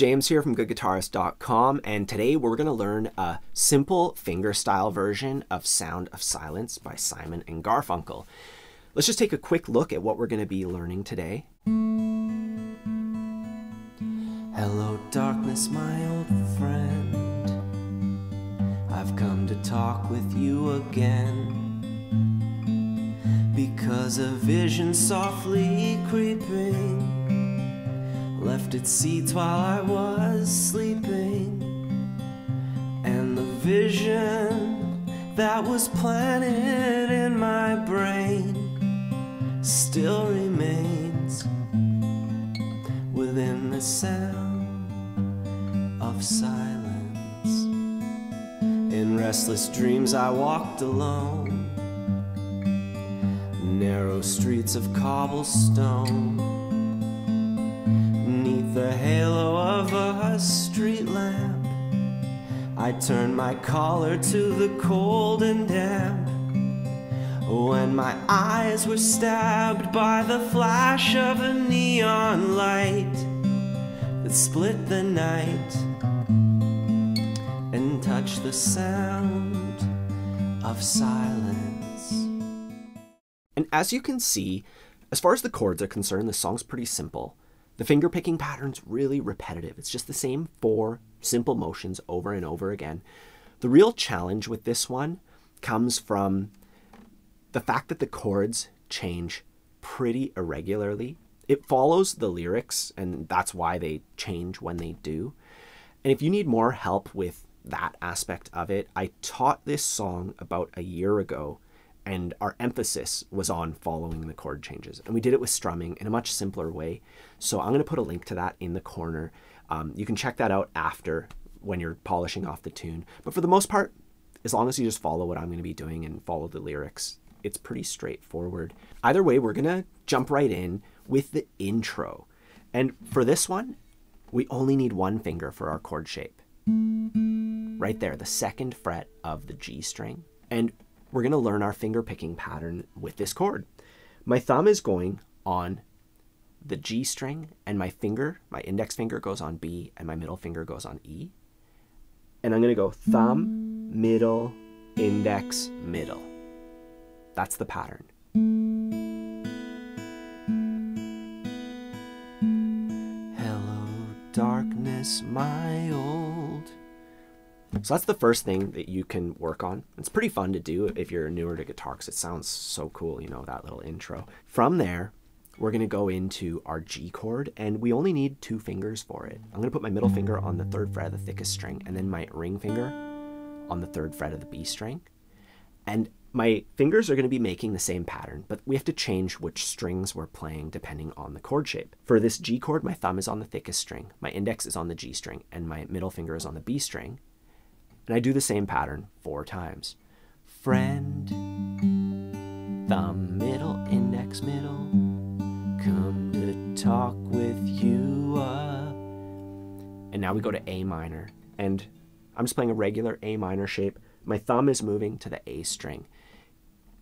James here from GoodGuitarist.com, and today we're going to learn a simple fingerstyle version of Sound of Silence by Simon and Garfunkel. Let's just take a quick look at what we're going to be learning today. Hello darkness, my old friend, I've come to talk with you again, because a vision softly creeping left its seeds while I was sleeping, and the vision that was planted in my brain still remains within the sound of silence. In restless dreams I walked alone, narrow streets of cobblestone, the halo of a street lamp. I turned my collar to the cold and damp, when my eyes were stabbed by the flash of a neon light that split the night and touched the sound of silence. And as you can see, as far as the chords are concerned, the song's pretty simple. The finger picking pattern's really repetitive. It's just the same 4 simple motions over and over again. The real challenge with this one comes from the fact that the chords change pretty irregularly. It follows the lyrics, and that's why they change when they do. And if you need more help with that aspect of it, I taught this song about a year ago, and our emphasis was on following the chord changes. And we did it with strumming in a much simpler way. So I'm going to put a link to that in the corner. You can check that out after when you're polishing off the tune. But for the most part, as long as you just follow what I'm going to be doing and follow the lyrics, it's pretty straightforward. Either way, we're going to jump right in with the intro. And for this one, we only need 1 finger for our chord shape. Right there, the 2nd fret of the G string. And we're going to learn our finger picking pattern with this chord. My thumb is going on the G string, and my index finger goes on B, and my middle finger goes on E. And I'm going to go thumb, middle, index, middle. That's the pattern. Hello, darkness, my old. So that's the first thing that you can work on. It's pretty fun to do if you're newer to guitar, because it sounds so cool, you know, that little intro. From there, we're going to go into our G chord, and we only need 2 fingers for it. I'm going to put my middle finger on the 3rd fret of the thickest string, and then my ring finger on the 3rd fret of the B string. And my fingers are going to be making the same pattern, but we have to change which strings we're playing depending on the chord shape. For this G chord, my thumb is on the thickest string, my index is on the G string, and my middle finger is on the B string. And I do the same pattern 4 times. Friend, thumb, middle, index, middle, come to talk with you. And now we go to A minor. And I'm just playing a regular A minor shape. My thumb is moving to the A string.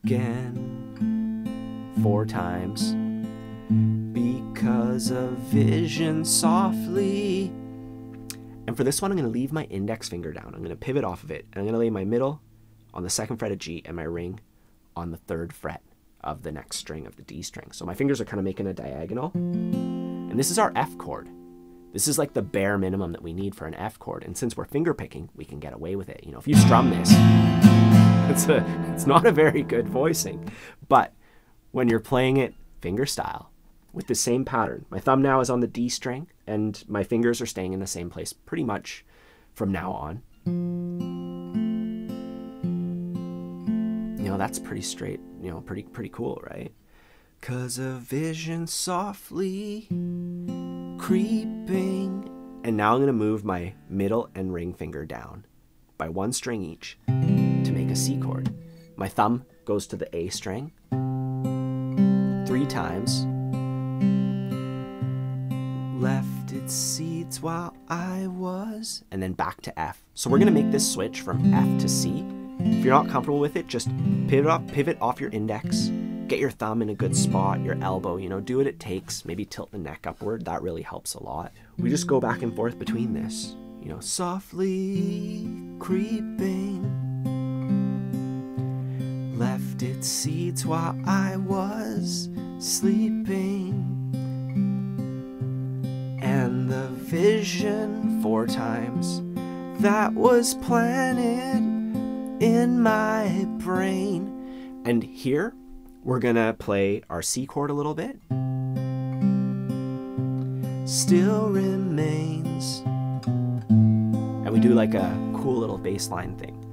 Again, 4 times. Because a vision softly. And for this one, I'm going to leave my index finger down. I'm going to pivot off of it, and I'm going to lay my middle on the 2nd fret of G and my ring on the 3rd fret of the next string of the D string. So my fingers are kind of making a diagonal. And this is our F chord. This is like the bare minimum that we need for an F chord. And since we're finger picking, we can get away with it. You know, if you strum this, it's not a very good voicing. But when you're playing it fingerstyle, with the same pattern. My thumb now is on the D string, and my fingers are staying in the same place pretty much from now on. You know, that's pretty straight, you know, pretty cool, right? 'Cause a vision softly creeping. And now I'm going to move my middle and ring finger down by 1 string each to make a C chord. My thumb goes to the A string 3 times. Left its seeds while I was, and then back to F. So we're going to make this switch from F to C. If you're not comfortable with it, just pivot off your index Get your thumb in a good spot, your elbow, you know, do what it takes. Maybe tilt the neck upward. That really helps a lot. We just go back and forth between this, you know, softly creeping, left its seeds while I was sleeping, and the vision 4 times that was planted in my brain. And here we're gonna play our C chord a little bit. Still remains. And we do like a cool little bass line thing.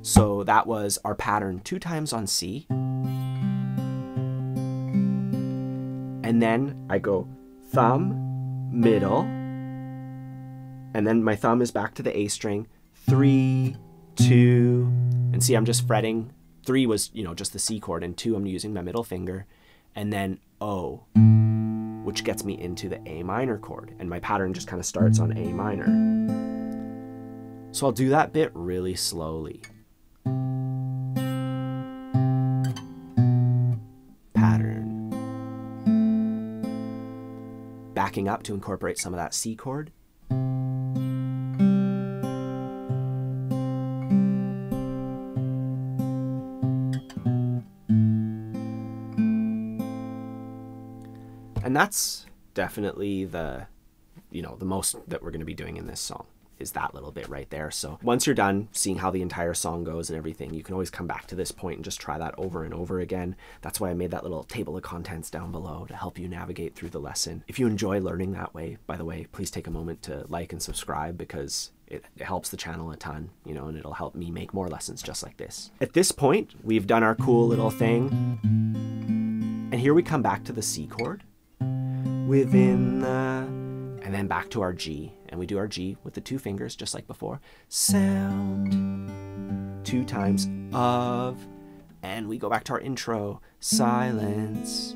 So that was our pattern 2 times on C. And then I go thumb, middle, and then my thumb is back to the A string, 3, 2, and see, I'm just fretting. 3 was, you know, just the C chord, and 2 I'm using my middle finger, and then O, which gets me into the A minor chord, and my pattern just kind of starts on A minor. So I'll do that bit really slowly. Pattern. Backing up to incorporate some of that C chord. And that's definitely the, you know, the most that we're going to be doing in this song is that little bit right there. So once you're done seeing how the entire song goes and everything, you can always come back to this point and just try that over and over again. That's why I made that little table of contents down below to help you navigate through the lesson. If you enjoy learning that way, by the way, please take a moment to like and subscribe, because it helps the channel a ton, you know, and it'll help me make more lessons just like this. At this point, we've done our cool little thing. And here we come back to the C chord. Within the, and then back to our G, and we do our G with the 2 fingers just like before. Sound 2 times of, and we go back to our intro, silence.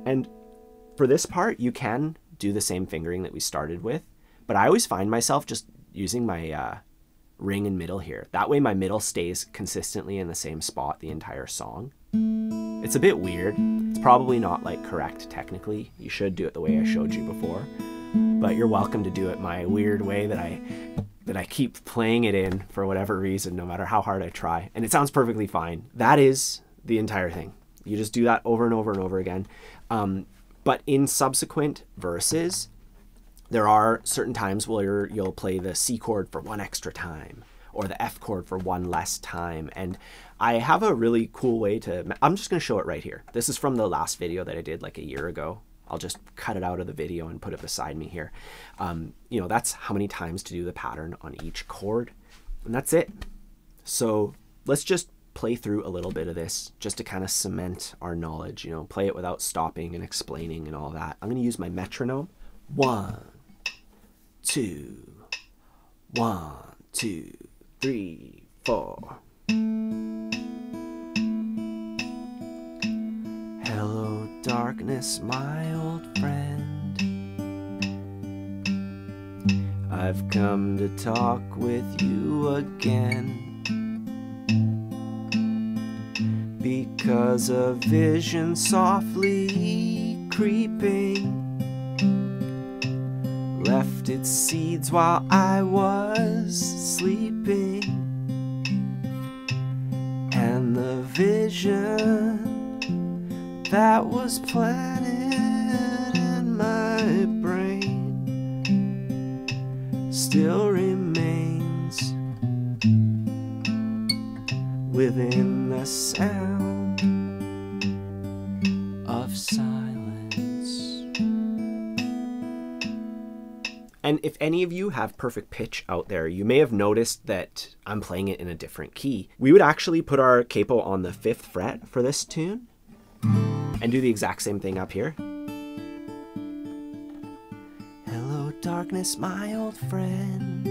And for this part, you can do the same fingering that we started with, but I always find myself just using my ring and middle here. That way my middle stays consistently in the same spot the entire song. It's a bit weird. It's probably not like correct technically. You should do it the way I showed you before, but you're welcome to do it my weird way that I keep playing it in for whatever reason, no matter how hard I try. And it sounds perfectly fine. That is the entire thing. You just do that over and over and over again. But in subsequent verses, there are certain times where you'll play the C chord for 1 extra time, or the F chord for 1 less time. And I have a really cool way to, I'm just going to show it right here. This is from the last video that I did like a year ago. I'll just cut it out of the video and put it beside me here. You know, that's how many times to do the pattern on each chord. And that's it. So let's just play through a little bit of this just to kind of cement our knowledge, you know, play it without stopping and explaining and all that. I'm going to use my metronome. 1, 2, 1, 2, 3, 4. Hello, darkness, my old friend. I've come to talk with you again, because a vision softly creeping left its seeds while I was sleeping, and the vision that was planted in my brain still remains within the sound of silence. And if any of you have perfect pitch out there, you may have noticed that I'm playing it in a different key. We would actually put our capo on the 5th fret for this tune and do the exact same thing up here. Hello, darkness, my old friend.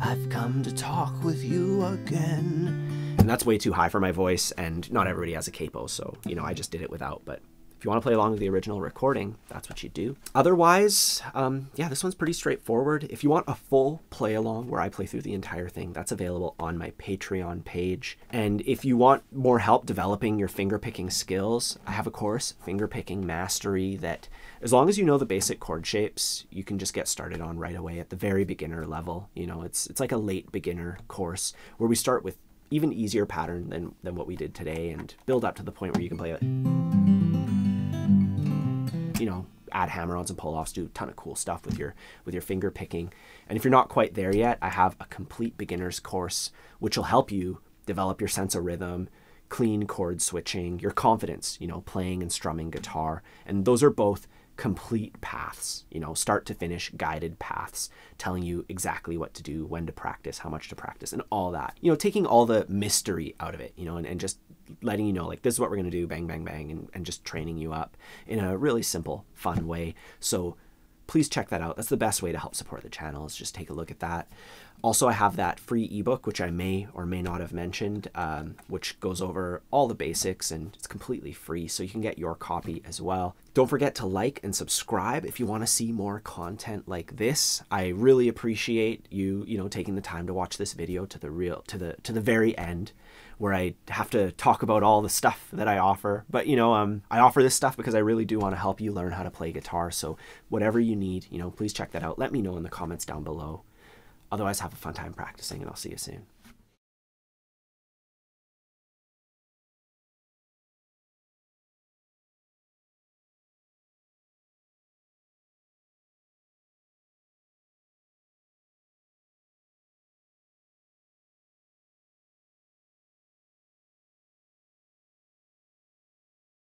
I've come to talk with you again. And that's way too high for my voice, and not everybody has a capo, so, you know, I just did it without. But If you want to play along with the original recording, that's what you do. Otherwise, yeah, this one's pretty straightforward. If you want a full play along where I play through the entire thing, that's available on my Patreon page. And if you want more help developing your fingerpicking skills, I have a course, Fingerpicking Mastery, that as long as you know the basic chord shapes, you can just get started on right away at the very beginner level. You know, it's like a late beginner course where we start with even easier pattern than what we did today and build up to the point where you can play it, you know, add hammer-ons and pull-offs, do a ton of cool stuff with your finger picking. And if you're not quite there yet, I have a complete beginner's course, which will help you develop your sense of rhythm, clean chord switching, your confidence, you know, playing and strumming guitar. And those are both complete paths, you know, start to finish guided paths telling you exactly what to do, when to practice, how much to practice, and all that, you know, taking all the mystery out of it, you know, and just letting you know, like, this is what we're going to do, bang, bang, bang, and just training you up in a really simple, fun way. So please check that out. That's the best way to help support the channel, is just take a look at that. Also, I have that free ebook, which I may or may not have mentioned, which goes over all the basics, and it's completely free, so you can get your copy as well. Don't forget to like and subscribe if you want to see more content like this. I really appreciate you know, taking the time to watch this video to the very end, where I have to talk about all the stuff that I offer. But, you know, I offer this stuff because I really do want to help you learn how to play guitar. So whatever you need, you know, please check that out. Let me know in the comments down below. Otherwise, have a fun time practicing, and I'll see you soon.